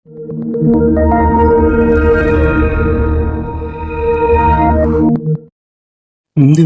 இந்த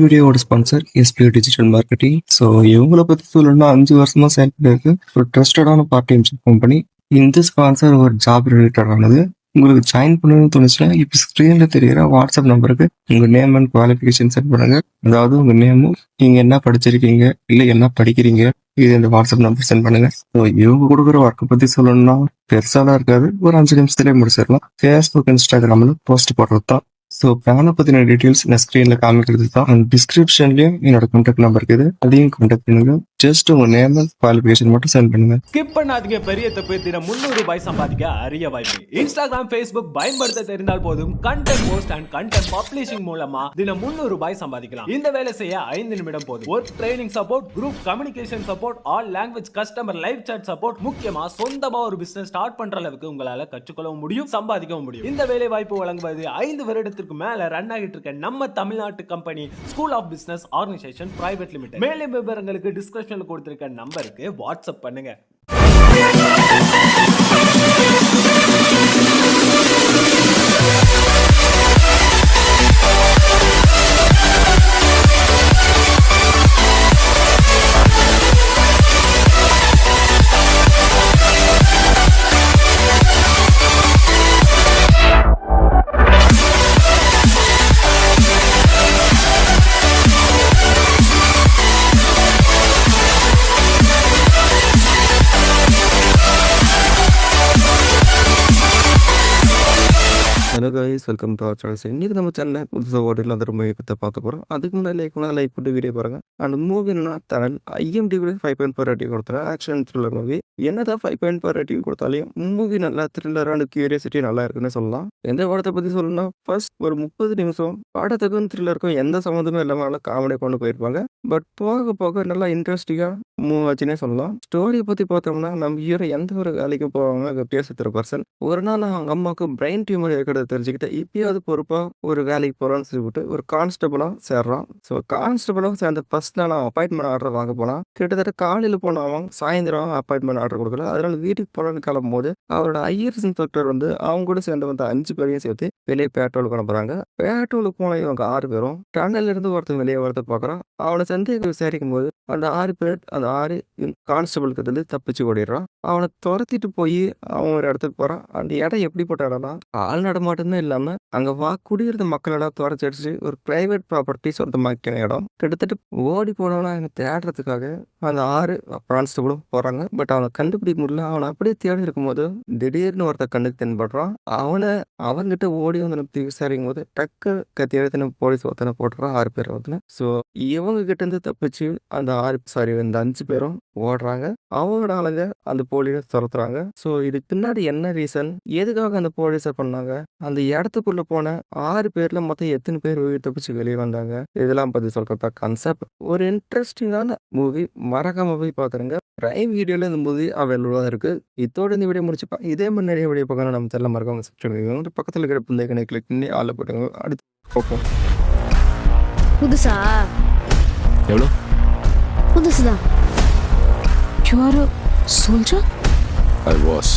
வீடியோவோட sponsor SBI digital marketing. So இவங்களை பற்றி சொல்லணும்னா 5 வருஷமா செயல்பட்டு இருக்கு ஒரு ட்ரஸ்டடான பார்ட் டைம் கம்பெனி. இந்த ஸ்பான்சர் ஒரு ஜாப் ரிலேட்டடானது. உங்களுக்கு ஜாயின் பண்ணணும்னு தோணுச்சுன்னா இப்போ ஸ்க்ரீன்ல தெரிகிற வாட்ஸ்அப் நம்பருக்கு உங்க நேம் அண்ட் குவாலிஃபிகேஷன் சென்ட் பண்ணுங்க. அதாவது உங்க நேமும் நீங்க என்ன படிச்சிருக்கீங்க இல்லை என்ன படிக்கிறீங்க இது இந்த வாட்ஸ்அப் நம்பர் சென்ட் பண்ணுங்க. ஸோ இவங்க கொடுக்குற ஒர்க்கை பத்தி சொல்லணும்னா பெருசாலாம் இருக்காது, ஒரு 5 நிமிஷத்துலேயே முடிச்சிடலாம். ஃபேஸ்புக் இன்ஸ்டாகிராமில் போஸ்ட் போடுறது தான். ஸோ பிளானை பற்றின டீட்டெயில்ஸ் நான் ஸ்க்ரீனில் காமிக்கிறது தான். அண்ட் டிஸ்கிரிப்ஷன்லேயும் என்னோட கான்டாக்ட் நம்பர் இருக்குது, அதையும் கான்டாக்ட் பண்ணுங்க. ஜஸ்ட் உங்க நேம் குவாலிஃபிகேஷன் மட்டும் சென்ட் பண்ணுங்க. ஸ்கிப் பண்ணாதீங்க. பெரிய தப்பு. தினம் 300 ரூபாய் சம்பாதிக்க அரிய வாய்ப்பு. இன்ஸ்டாகிராம், ஃபேஸ்புக் பயன்படுத்த தெரிந்தால் போதும். Content post and content publishing மூலமா தினம் 300 ரூபாய் சம்பாதிக்கலாம். இந்த வேலை செய்ய 5 நிமிடம் போதும். Work training support, group communication support, all language customer live chat support, முக்கியமா சொந்தமா ஒரு பிசினஸ் ஸ்டார்ட் பண்ற அளவுக்கு உங்களால கற்றுக்கொள்ளவும் முடியும், சம்பாதிக்கவும் முடியும். இந்த வேலை வாய்ப்பு வழங்குவது 5 வருடத்திற்கு மேல ரன் ஆகிட்டு இருக்க நம்ம தமிழ்நாட்டு company school of business organisation private limited. மேலும் விவரங்களுக்கு டிஸ்கிரிப்ஷன்ல கொடுத்திருக்க நம்பருக்கு வாட்ஸ்அப் பண்ணுங்க. Hello guys, welcome to our channel. இன்னைக்கு நம்ம சேனலில் புதுசாக ஓடியில் அந்த மூவி பற்றி பார்க்க போகிறோம். அதுக்கு முன்னாடி லைக் பண்ணி வீடியோ பாருங்க. அந்த மூவினா தரல் IMDb 5.4 ரேட்டிங் கொடுத்துறேன். Action thriller movie. என்னதான் 5.4 ரேட்டிங் கொடுத்தாலையும் மூவி நல்லா த்ரில்லரான கியூரியாசிட்டி நல்லா இருக்குன்னு சொல்லலாம். எந்த படத்தை பற்றி சொல்லணும்னா ஃபர்ஸ்ட் ஒரு 30 நிமிஷம் படத்துக்கும் த்ரில்லருக்கும் எந்த சம்மந்தமும் இல்லாமல் காமெடி கொண்டு போயிருப்பாங்க. பட் போக போக நல்லா இன்ட்ரெஸ்டிங்காக மூவ் ஆச்சுன்னே சொல்லலாம். ஸ்டோரியை பற்றி பார்த்தோம்னா நம்ம ஹீரோ எந்த ஒரு வேலைக்கு போவாங்க பேசுகிற பர்சன். ஒரு நாள் அவங்க அம்மாவுக்கு பிரெயின் டியூமர் இருக்கிறத தெரிஞ்சுக்கிட்டு இப்பயாவது பொறுப்பாக ஒரு வேலைக்கு போகிறான்னு சொல்லிவிட்டு ஒரு கான்ஸ்டபிளாக சேர்றான். ஸோ கான்ஸ்டபிளாக சேர்ந்த ஃபர்ஸ்ட் நாள் அப்பாயின்மெண்ட் ஆர்டர் வாங்க போனால் கிட்டத்தட்ட காலையில் போன அவன் சாயந்தரம் அப்பாயின்மெண்ட் ஆர்டர் கொடுக்கல. அதனால வீட்டுக்கு போகிறான்னு கிளம்பும் போது அவரோட ஐயர்ஸ் இன்ஸ்பெக்டர் வந்து அவங்க கூட சேர்ந்து வந்த 5 பேரையும் சேர்த்து வெளியே பேட்ரோலுக்கு அனுப்புறாங்க. பேட்ரோலுக்கு போன இவங்க 6 பேரும் டன்னல்ல இருந்து ஒருத்தன் வெளியே வரத பார்க்குறான். அவனை சந்தேகம் விசாரிக்கும் போது அந்த 6 பேர் அந்த 6 கான்ஸ்டபிள் கிட்ட இருந்து தப்பிச்சு ஓடிடுறான். அவனை துரத்திட்டு போய் அவன் ஒரு இடத்துக்கு போகிறான். அந்த இடம் எப்படிப்பட்ட இடம்னா ஆள் நடமாட்டமே இல்லாமல் அங்கே குடியிருந்த மக்களெல்லாம் துரத்தி அடிச்சு ஒரு பிரைவேட் ப்ராப்பர்ட்டி சொந்தமாக்கின இடம். கிட்டத்தட்ட ஓடி போனவனா அங்கே தேடுறதுக்காக அந்த 6 கான்ஸ்டபிளும் போகிறாங்க. பட் அவனை கண்டுபிடிக்க முடியல. அவனை அப்படியே தேடி இருக்கும்போது திடீர்னு ஒருத்தர் கண்ணுக்கு தென்படுறான். அவன்கிட்ட ஓடி வந்து விசாரிக்கும் போது டக்கு கத்தி எழுத்தின போலீஸ் ஒருத்தனை போட்டுறான். 6 பேர் ஒருத்தனை. ஸோ இவங்க கிட்ட இருந்து தப்பிச்சு அந்த 5 பேரும் ஓடுறாங்க. அவங்களோட ஆளுங்க அந்த போலீஸை துரத்துறாங்க. ஸோ இதுக்கு பின்னாடி என்ன ரீசன், எதுக்காக அந்த போலீஸை பண்ணாங்க, அந்த இடத்துக்குள்ள போன 6 பேர்ல மொத்தம் எத்தனை பேர் உயிர் தப்பிச்சு வெளியே வந்தாங்க, இதெல்லாம் பத்தி சொல்றதா கான்செப்ட். ஒரு இன்ட்ரெஸ்டிங்கான மூவி, மறக்காம போய் பாத்துருங்க. பிரைம் வீடியோல இந்த மூவி அவைலபிளா இருக்கு. இதோட இந்த வீடியோ முடிச்சுப்பா. இதே மாதிரி நிறைய வீடியோ பார்க்கணும் நம்ம தெரியல மறக்காம சப்ஸ்கிரைப் பக்கத்தில் இருக்கிற பிள்ளைகளை கிளிக் பண்ணி ஆள போட்டுங்க. அடுத்து பார்ப்போம். புதுசா எவ்வளோ? புதுசுதான். You are a soldier? I was.